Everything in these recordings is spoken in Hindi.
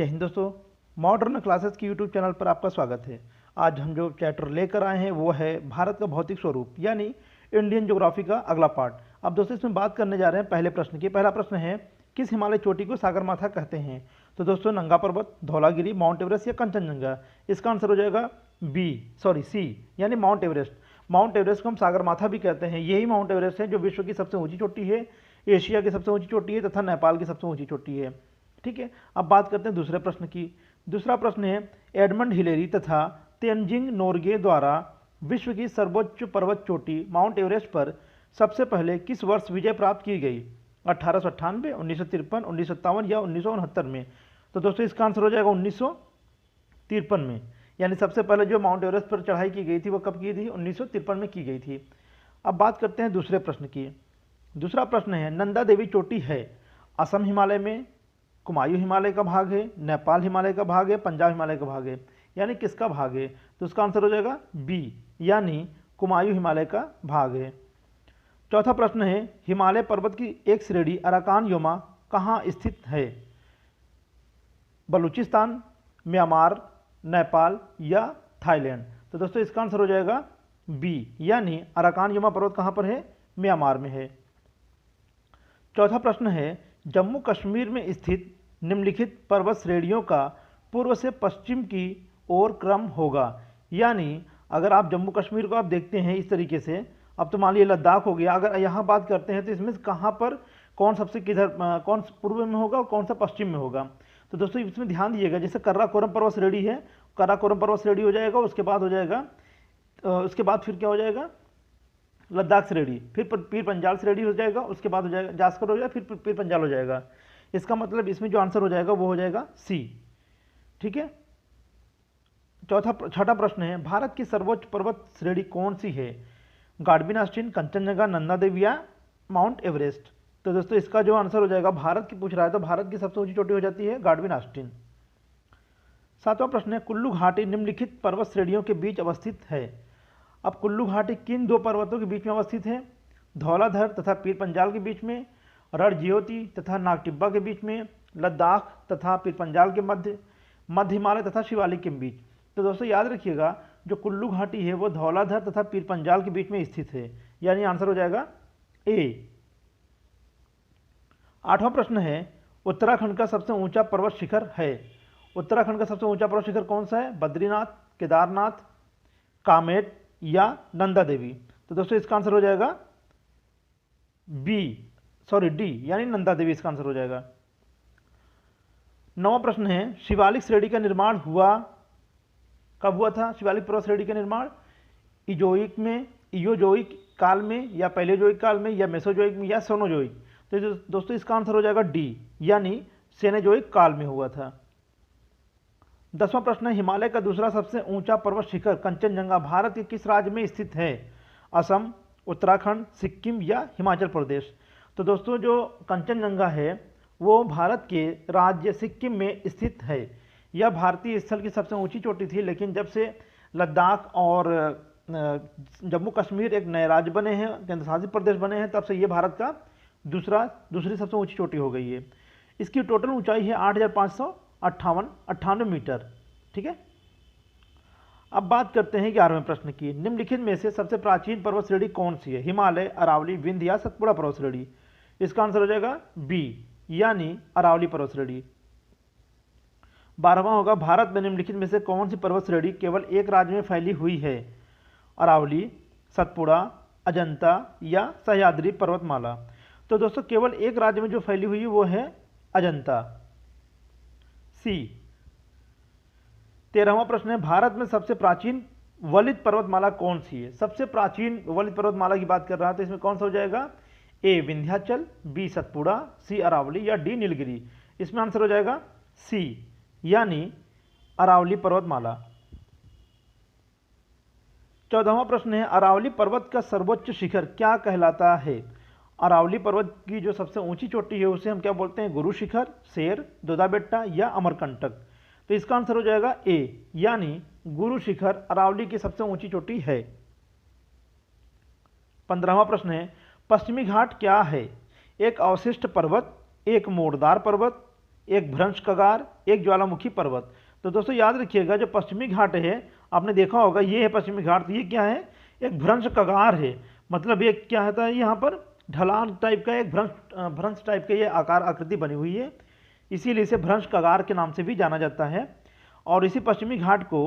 जय हिंद दोस्तों, मॉडर्न क्लासेस की यूट्यूब चैनल पर आपका स्वागत है। आज हम जो चैप्टर लेकर आए हैं वो है भारत का भौतिक स्वरूप यानी इंडियन ज्योग्राफी का अगला पार्ट। अब दोस्तों इसमें बात करने जा रहे हैं पहले प्रश्न की। पहला प्रश्न है, किस हिमालय चोटी को सागरमाथा कहते हैं? तो दोस्तों नंगा पर्वत, धौलागिरी, माउंट एवरेस्ट या कंचनजंगा? इसका आंसर हो जाएगा सी यानी माउंट एवरेस्ट। माउंट एवरेस्ट को हम सागरमाथा भी कहते हैं। यही माउंट एवरेस्ट है जो विश्व की सबसे ऊंची चोटी है, एशिया की सबसे ऊंची चोटी है तथा नेपाल की सबसे ऊंची चोटी है। ठीक है, अब बात करते हैं दूसरे प्रश्न की। दूसरा प्रश्न है, एडमंड हिलेरी तथा तेनजिंग नोर्गे द्वारा विश्व की सर्वोच्च पर्वत चोटी माउंट एवरेस्ट पर सबसे पहले किस वर्ष विजय प्राप्त की गई? 1898, 1953, 1957 या 1969 में? तो दोस्तों इसका आंसर हो जाएगा 1953 में। यानी सबसे पहले जो माउंट एवरेस्ट पर चढ़ाई की गई थी वो कब की थी? 1953 में की गई थी। अब बात करते हैं दूसरे प्रश्न की। दूसरा प्रश्न है, नंदा देवी चोटी है असम हिमालय में, कुमायूं हिमालय का भाग है, नेपाल हिमालय का भाग है, पंजाब हिमालय का भाग है? यानी किसका भाग है? तो उसका आंसर हो जाएगा बी यानी कुमायूं हिमालय का भाग है। चौथा प्रश्न है, हिमालय पर्वत की एक श्रेणी अराकान योमा कहाँ स्थित है? बलूचिस्तान, म्यांमार, नेपाल या थाईलैंड? तो दोस्तों इसका आंसर हो जाएगा बी यानी अराकान योमा पर्वत कहाँ पर है? म्यांमार में है। चौथा प्रश्न है, जम्मू कश्मीर में स्थित निम्नलिखित पर्वत श्रेणियों का पूर्व से पश्चिम की ओर क्रम होगा? यानी अगर आप जम्मू कश्मीर को आप देखते हैं इस तरीके से, अब तो मान लीजिए लद्दाख हो गया, अगर यहाँ बात करते हैं तो इसमें कहाँ पर कौन सबसे किधर कौन पूर्व में होगा और कौन सा पश्चिम में होगा? तो दोस्तों इसमें ध्यान दीजिएगा, जैसे कराकोरम पर्वत श्रेणी है, कराकोरम पर्वत श्रेणी हो जाएगा, उसके बाद हो जाएगा उसके बाद फिर क्या हो जाएगा? लद्दाख श्रेणी, फिर पीर पंजाल श्रेणी हो जाएगा, उसके बाद हो जाएगा जास्कर हो जाएगा, फिर पीर पंजाल हो जाएगा। इसका मतलब इसमें जो आंसर हो जाएगा वो हो जाएगा सी। ठीक है, छठा प्रश्न है, भारत की सर्वोच्च पर्वत श्रेणी कौन सी है? गाडविन आस्टीन, कंचनजंगा, नंदा देवी या माउंट एवरेस्ट? तो दोस्तों इसका जो आंसर हो जाएगा, भारत की पूछ रहा है तो भारत की सबसे ऊंची चोटी हो जाती है गाडविन आस्टीन। सातवां प्रश्न है, कुल्लू घाटी निम्नलिखित पर्वत श्रेणियों के बीच अवस्थित है? अब कुल्लू घाटी किन दो पर्वतों के बीच में अवस्थित है? धौलाधर तथा पीर पंजाल के बीच में, रणज्योति तथा नागटिब्बा के बीच में, लद्दाख तथा पीर पंजाल के मध्य हिमालय तथा शिवालिक के बीच? तो दोस्तों याद रखिएगा, जो कुल्लू घाटी है वो धौलाधर तथा पीर पंजाल के बीच में स्थित है, यानी आंसर हो जाएगा ए। आठवां प्रश्न है, उत्तराखंड का सबसे ऊंचा पर्वत शिखर है? उत्तराखंड का सबसे ऊंचा पर्वत शिखर कौन सा है? बद्रीनाथ, केदारनाथ, कामेट या नंदा देवी? तो दोस्तों इसका आंसर हो जाएगा डी यानी नंदा देवी, इसका आंसर हो जाएगा। नौवां प्रश्न है, शिवालिक श्रेणी का निर्माण कब हुआ था? शिवालिक पर्वत श्रेणी का निर्माण इयोजोइक काल में या पैलेजोइक काल में या मेसोजोइक में या सोनोजोइक? तो दोस्तों इसका आंसर हो जाएगा डी यानी सेनेजोइक काल में हुआ था। 10वां प्रश्न है, हिमालय का दूसरा सबसे ऊंचा पर्वत शिखर कंचनजंगा भारत के किस राज्य में स्थित है? असम, उत्तराखंड, सिक्किम या हिमाचल प्रदेश? तो दोस्तों जो कंचनजंगा है वो भारत के राज्य सिक्किम में स्थित है। यह भारतीय स्थल की सबसे ऊंची चोटी थी, लेकिन जब से लद्दाख और जम्मू कश्मीर एक नए राज्य बने हैं, केंद्र शासित प्रदेश बने हैं, तब से ये भारत का दूसरी सबसे ऊंची चोटी हो गई है। इसकी टोटल ऊंचाई है 8,558 मीटर। ठीक है, अब बात करते हैं 11वें प्रश्न की। निम्नलिखित में से सबसे प्राचीन पर्वत श्रेणी कौन सी है? हिमालय, अरावली, विंध्य या सतपुड़ा पर्वत श्रेणी? इसका आंसर हो जाएगा बी यानी अरावली पर्वत श्रेणी। 12वां होगा, भारत में निम्नलिखित में से कौन सी पर्वत श्रेणी केवल एक राज्य में फैली हुई है? अरावली, सतपुड़ा, अजंता या सह्याद्री पर्वतमाला? तो दोस्तों केवल एक राज्य में जो फैली हुई है वो है अजंता, सी। 13वां प्रश्न है, भारत में सबसे प्राचीन वलित पर्वतमाला कौन सी है? सबसे प्राचीन वलित पर्वतमाला की बात कर रहा है तो इसमें कौन सा हो जाएगा? ए विंध्याचल, बी सतपुड़ा, सी अरावली या डी नीलगिरी? इसमें आंसर हो जाएगा सी यानी अरावली पर्वतमाला। 14वां प्रश्न है, अरावली पर्वत का सर्वोच्च शिखर क्या कहलाता है? अरावली पर्वत की जो सबसे ऊंची चोटी है उसे हम क्या बोलते हैं? गुरु शिखर, शेर, दोदाबेट्टा या अमरकंटक? तो इसका आंसर हो जाएगा ए यानी गुरु शिखर अरावली की सबसे ऊंची चोटी है। 15वां प्रश्न है, पश्चिमी घाट क्या है? एक अवशिष्ट पर्वत, एक मोड़दार पर्वत, एक भ्रंश कगार, एक ज्वालामुखी पर्वत। तो दोस्तों याद रखिएगा, जो पश्चिमी घाट है आपने देखा होगा, ये है पश्चिमी घाट। तो ये क्या है, एक भ्रंश कगार है, मतलब ये क्या होता है, यहाँ पर ढलान टाइप का एक भ्रंश टाइप का ये आकार आकृति बनी हुई है, इसीलिए इसे भ्रंश कगार के नाम से भी जाना जाता है। और इसी पश्चिमी घाट को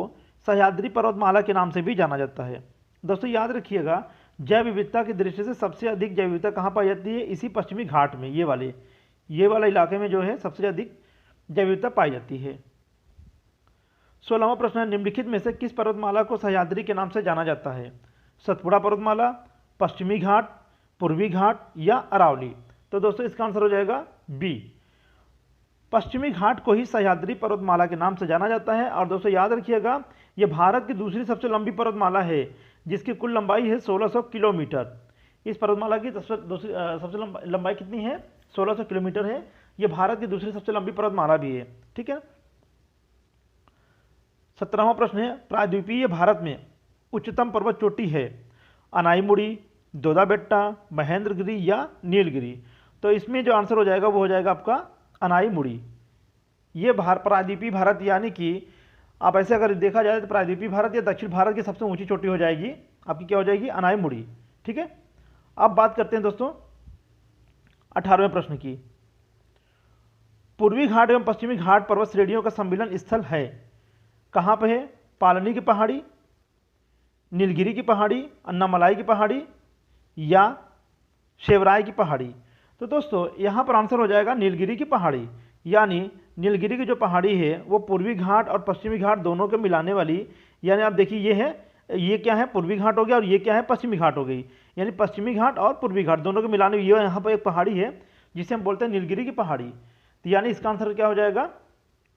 सह्याद्री पर्वतमाला के नाम से भी जाना जाता है। दोस्तों याद रखिएगा, जैव विविधता की दृष्टि से सबसे अधिक जैव विविधता कहाँ पाई जाती है, इसी पश्चिमी घाट में, ये वाला इलाके में जो है सबसे अधिक जैव विविधता पाई जाती है। 16वां प्रश्न है, निम्नलिखित में से किस पर्वतमाला को सह्याद्री के नाम से जाना जाता है? सतपुड़ा पर्वतमाला, पश्चिमी घाट, पूर्वी घाट या अरावली? तो दोस्तों इसका आंसर हो जाएगा बी, पश्चिमी घाट को ही सह्याद्री पर्वतमाला के नाम से जाना जाता है। और दोस्तों याद रखिएगा, यह भारत की दूसरी सबसे लंबी पर्वतमाला है, जिसकी कुल लंबाई है 1600 किलोमीटर। इस पर्वतमाला की सबसे लंबाई कितनी है, 1600 किलोमीटर है। यह भारत की दूसरी सबसे लंबी पर्वतमाला भी है। ठीक है। 17वां प्रश्न है, प्रायद्वीपीय भारत में उच्चतम पर्वत चोटी है? अनाईमुड़ी, दोदा बेट्टा, महेंद्रगिरी या नीलगिरी? तो इसमें जो आंसर हो जाएगा वो हो जाएगा आपका अनाईमुड़ी। ये प्रायद्वीपीय भारत, यानी कि आप ऐसे अगर देखा जाए तो प्रायद्वीपीय भारत या दक्षिण भारत की सबसे ऊंची चोटी हो जाएगी आपकी, क्या हो जाएगी, अनाईमुड़ी। ठीक है। अब बात करते हैं दोस्तों 18वें प्रश्न की। पूर्वी घाट एवं पश्चिमी घाट पर्वत श्रेणियों का सम्मिलन स्थल है, कहाँ पर है? पालनी की पहाड़ी, नीलगिरी की पहाड़ी, अन्नामलाई की पहाड़ी या शेवराय की पहाड़ी? तो दोस्तों यहाँ पर आंसर हो जाएगा नीलगिरी की पहाड़ी, यानी नीलगिरी की जो पहाड़ी है वो पूर्वी घाट और पश्चिमी घाट दोनों के मिलाने वाली, यानी आप देखिए ये क्या है, पूर्वी घाट हो गया, और ये क्या है, पश्चिमी घाट हो गई। यानी पश्चिमी घाट और पूर्वी घाट दोनों के मिलाने ये यहाँ पर एक पहाड़ी है जिसे हम बोलते हैं नीलगिरी की पहाड़ी। तो यानी इसका आंसर क्या हो जाएगा,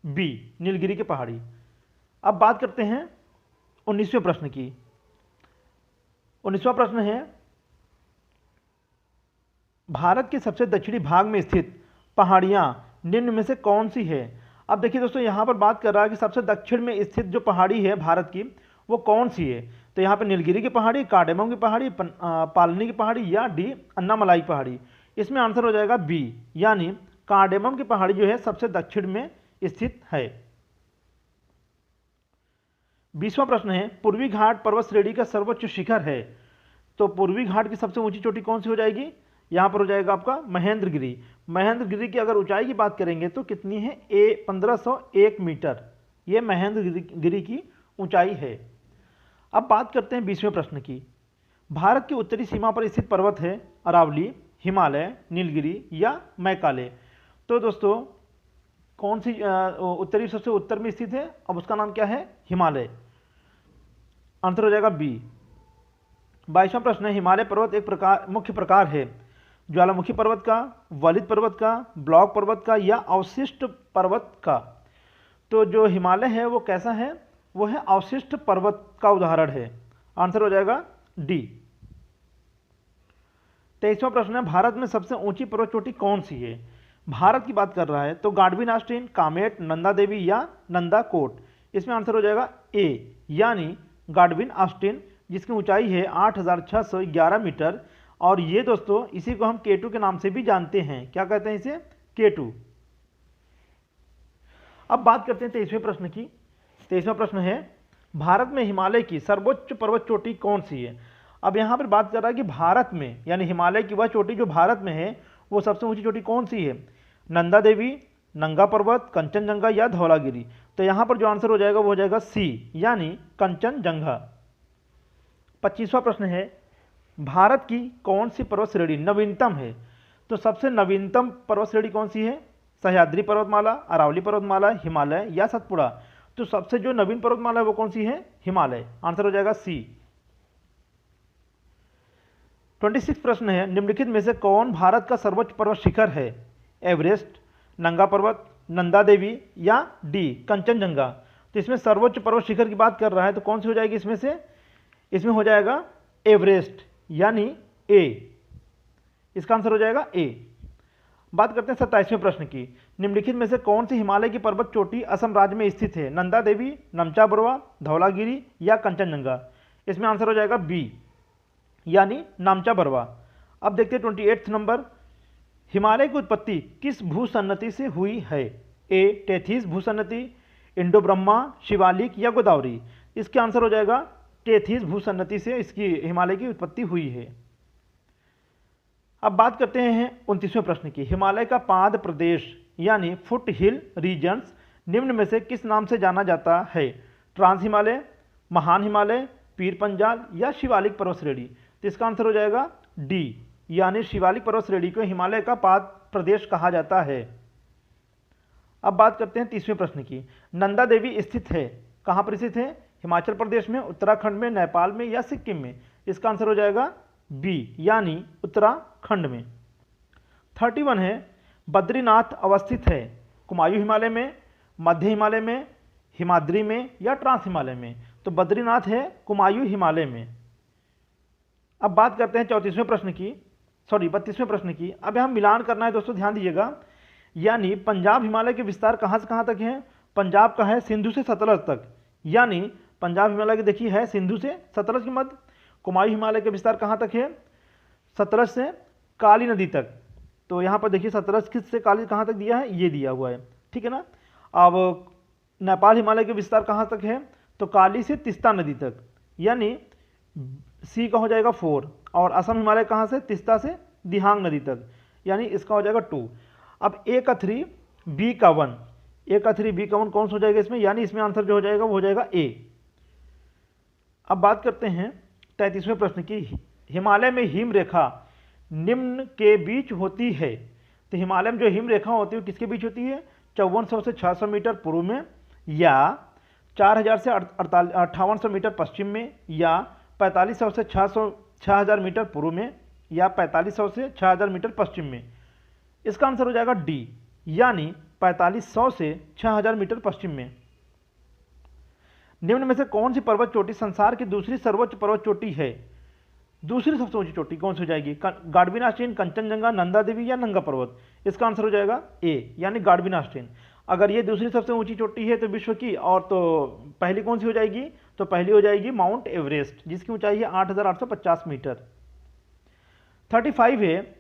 बी, नीलगिरी की पहाड़ी। अब बात करते हैं 19वें प्रश्न की। 19वां प्रश्न है, भारत के सबसे दक्षिणी भाग में स्थित पहाड़ियां निम्न में से कौन सी है? अब देखिए दोस्तों, यहाँ पर बात कर रहा है कि सबसे दक्षिण में स्थित जो पहाड़ी है भारत की वो कौन सी है। तो यहाँ पर नीलगिरी की पहाड़ी, कार्डेमम की पहाड़ी, पालनी की पहाड़ी या डी, अन्नामलाई पहाड़ी? इसमें आंसर हो जाएगा बी, यानी कार्डेमम की पहाड़ी जो है सबसे दक्षिण में स्थित है। 20वां प्रश्न है, पूर्वी घाट पर्वत श्रेणी का सर्वोच्च शिखर है? तो पूर्वी घाट की सबसे ऊंची चोटी कौन सी हो जाएगी? यहाँ पर हो जाएगा आपका महेंद्रगिरी। महेंद्रगिरी की अगर ऊंचाई की बात करेंगे तो कितनी है, 1501 मीटर, ये महेंद्रगिरी की ऊंचाई है। अब बात करते हैं 20वें प्रश्न की। भारत की उत्तरी सीमा पर स्थित पर्वत है अरावली, हिमालय, नीलगिरी या मैकाले? तो दोस्तों कौन सी उत्तरी सबसे उत्तर में स्थित है, अब उसका नाम क्या है, हिमालय। आंसर हो जाएगा बी। 22वां प्रश्न है, हिमालय पर्वत एक मुख्य प्रकार है ज्वालामुखी पर्वत का, वलित पर्वत का, ब्लॉक पर्वत का या अवशिष्ट पर्वत का? तो जो हिमालय है वो कैसा है, वो है अवशिष्ट पर्वत का उदाहरण है। आंसर हो जाएगा डी। 23वां प्रश्न है, भारत में सबसे ऊंची पर्वत चोटी कौन सी है? भारत की बात कर रहा है तो गाडविन आस्टीन, कामेट, नंदा देवी या नंदा कोट? इसमें आंसर हो जाएगा ए, यानी गाडविन आस्टीन, जिसकी ऊंचाई है 8611 मीटर। और ये दोस्तों इसी को हम K2 के नाम से भी जानते हैं। क्या कहते हैं इसे, K2। अब बात करते हैं 23वें प्रश्न की। 23वां प्रश्न है, भारत में हिमालय की सर्वोच्च पर्वत चोटी कौन सी है? अब यहाँ पर बात कर रहा है कि भारत में, यानी हिमालय की वह चोटी जो भारत में है वो सबसे ऊंची चोटी कौन सी है? नंदा देवी, नंगा पर्वत, कंचनजंगा या धौलागिरी? तो यहाँ पर जो आंसर हो जाएगा वो हो जाएगा सी, यानी कंचनजंगा। 25वां प्रश्न है, भारत की कौन सी पर्वत श्रेणी नवीनतम है? तो सबसे नवीनतम पर्वत श्रेणी कौन सी है? सह्याद्री पर्वतमाला, अरावली पर्वतमाला, हिमालय या सतपुड़ा? तो सबसे जो नवीन पर्वतमाला है वो कौन सी है? हिमालय। आंसर हो जाएगा सी। 26 प्रश्न है, निम्नलिखित में से कौन भारत का सर्वोच्च पर्वत शिखर है? एवरेस्ट, नंगा पर्वत, नंदा देवी या डी, कंचनजंगा? तो इसमें सर्वोच्च पर्वत शिखर की बात कर रहा है तो कौन सी हो जाएगी इसमें से? इसमें हो जाएगा एवरेस्ट, यानी ए। इसका आंसर हो जाएगा ए। बात करते हैं 27वें प्रश्न की। निम्नलिखित में से कौन सी हिमालय की पर्वत चोटी असम राज्य में स्थित है? नंदा देवी, नमचा बरुआ, धौलागिरी या कंचनजंगा? इसमें आंसर हो जाएगा बी, यानी नामचा बरुआ। अब देखते हैं 28वां नंबर, हिमालय की उत्पत्ति किस भूसन्नति से हुई है? ए टेथिस भूसन्नति, इंडो ब्रह्मा, शिवालिक या गोदावरी। इसका आंसर हो जाएगा टेथिस भूसन्नति से इसकी हिमालय की उत्पत्ति हुई है। अब बात करते हैं 29वें प्रश्न की। हिमालय का पाद प्रदेश यानी फुट हिल रीजन्स निम्न में से किस नाम से जाना जाता है? ट्रांस हिमालय, महान हिमालय, पीर पंजाल या शिवालिक पर्वत श्रेणी। तो इसका आंसर हो जाएगा डी, यानी शिवालिक पर्वत श्रेणी को हिमालय का पाद प्रदेश कहा जाता है। अब बात करते हैं 30वें प्रश्न की। नंदा देवी स्थित है, कहाँ पर स्थित है? हिमाचल प्रदेश में, उत्तराखंड में, नेपाल में या सिक्किम में। इसका आंसर हो जाएगा बी, यानी उत्तराखंड में। 31 है, बद्रीनाथ अवस्थित है कुमायूं हिमालय में, मध्य हिमालय में, हिमाद्री में या ट्रांस हिमालय में। तो बद्रीनाथ है कुमायूं हिमालय में। अब बात करते हैं 32वें प्रश्न की, 32वें प्रश्न की। अब यहाँ मिलान करना है दोस्तों, ध्यान दीजिएगा। यानी पंजाब हिमालय के विस्तार कहाँ से कहाँ तक है? पंजाब का है सिंधु से सतलज तक, यानी पंजाब हिमालय की देखिए है सिंधु से सतलज के मध्य। कुमायूं हिमालय के विस्तार कहाँ तक है? सतलज से काली नदी तक। तो यहाँ पर देखिए सतलज किस से काली कहाँ तक दिया है? ये दिया हुआ है, ठीक है ना। अब नेपाल हिमालय के विस्तार कहाँ तक है? तो काली से तिस्ता नदी तक, यानी सी का हो जाएगा 4। और असम हिमालय कहाँ से? तिस्ता से दिहांग नदी तक, यानी इसका हो जाएगा 2। अब ए का 3, बी का 1, ए का 3 बी का 1 कौन सा हो जाएगा इसमें? यानी इसमें आंसर जो हो जाएगा वो हो जाएगा ए। अब बात करते हैं 33वें प्रश्न की। हिमालय में हिम रेखा निम्न के बीच होती है। तो हिमालय में जो हिम रेखा होती है वो किसके बीच होती है? 5400 से 600 मीटर पूर्व में, या 4000 से 5800 मीटर पश्चिम में, या 4500 से 6000 मीटर पूर्व में, या 4500 से 6000 मीटर पश्चिम में। इसका आंसर हो जाएगा डी, यानी 4500 से 6000 मीटर पश्चिम में। निम्न में से कौन सी पर्वत चोटी संसार की दूसरी सर्वोच्च पर्वत चोटी है? दूसरी सबसे ऊंची चोटी कौन सी हो जाएगी? गाडविन आस्टीन, कंचनजंगा, नंदा देवी या नंगा पर्वत। इसका आंसर हो जाएगा ए, यानी गाडविन आस्टीन। अगर ये दूसरी सबसे ऊंची चोटी है तो विश्व की, और तो पहली कौन सी हो जाएगी? तो पहली हो जाएगी माउंट एवरेस्ट, जिसकी ऊंचाई है 8850 मीटर। 35 है,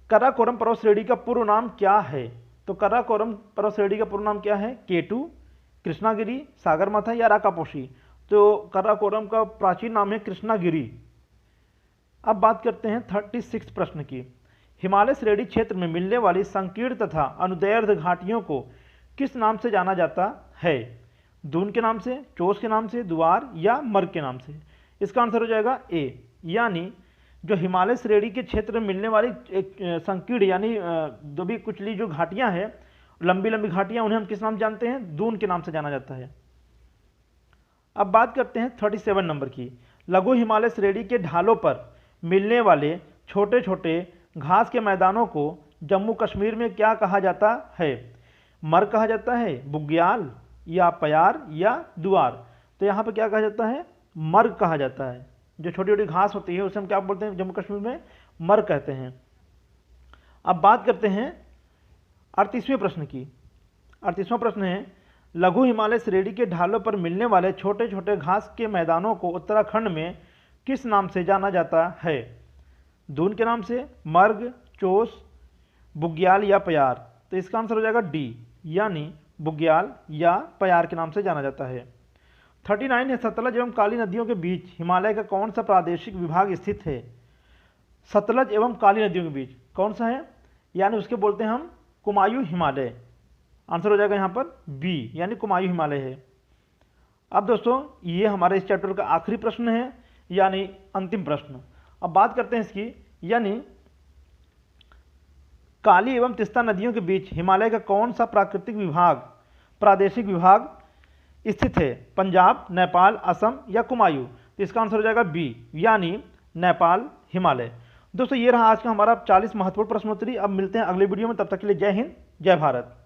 कराकोरम पर्वत श्रेणी का पूर्व नाम क्या है? तो कराकोरम पर्वत श्रेणी का पूर्व नाम क्या है? K2, कृष्णागिरी, सागरमाथा या राकापोशी। तो कराकोरम का प्राचीन नाम है कृष्णागिरी। अब बात करते हैं 36 प्रश्न की। हिमालय श्रेणी क्षेत्र में मिलने वाली संकीर्ण तथा अनुदैर्ध्य घाटियों को किस नाम से जाना जाता है? दून के नाम से, चोस के नाम से, दुआर या मर्ग के नाम से। इसका आंसर हो जाएगा ए, यानी जो हिमालय श्रेणी के क्षेत्र में मिलने वाली एक संकीर्ण यानी जो भी कुचली जो घाटियां हैं, लंबी लंबी घाटियां, उन्हें हम किस नाम जानते हैं? दून के नाम से जाना जाता है। अब बात करते हैं 37 नंबर की। लघु हिमालय श्रेणी के ढालों पर मिलने वाले छोटे छोटे घास के मैदानों को जम्मू कश्मीर में क्या कहा जाता है? मर्ग कहा जाता है, बुग्याल या प्यार या दुआर। तो यहाँ पर क्या कहा जाता है? मर्ग कहा जाता है। जो छोटी छोटी घास होती है उसे हम क्या बोलते हैं? जम्मू कश्मीर में मर्ग कहते हैं। अब बात करते हैं 38वें प्रश्न की। 38वां प्रश्न है, लघु हिमालय श्रेणी के ढालों पर मिलने वाले छोटे छोटे घास के मैदानों को उत्तराखंड में किस नाम से जाना जाता है? दून के नाम से, मर्ग, चोस, बुग्याल या प्यार। तो इसका आंसर हो जाएगा डी, यानी बुग्याल या प्यार के नाम से जाना जाता है। 39 है, सतलज एवं काली नदियों के बीच हिमालय का कौन सा प्रादेशिक विभाग स्थित है? सतलज एवं काली नदियों के बीच कौन सा है? यानी उसके बोलते हैं हम कुमायूं हिमालय। आंसर हो जाएगा यहाँ पर बी, यानी कुमायूं हिमालय है। अब दोस्तों ये हमारे इस चैप्टर का आखिरी प्रश्न है, यानी अंतिम प्रश्न। अब बात करते हैं इसकी, यानी काली एवं तिस्ता नदियों के बीच हिमालय का कौन सा प्रादेशिक विभाग स्थित है? पंजाब, नेपाल, असम या कुमायूं। तो इसका आंसर हो जाएगा बी, यानी नेपाल हिमालय। दोस्तों ये रहा आज का हमारा 40 महत्वपूर्ण प्रश्नोत्तरी। अब मिलते हैं अगले वीडियो में, तब तक के लिए जय हिंद, जय भारत।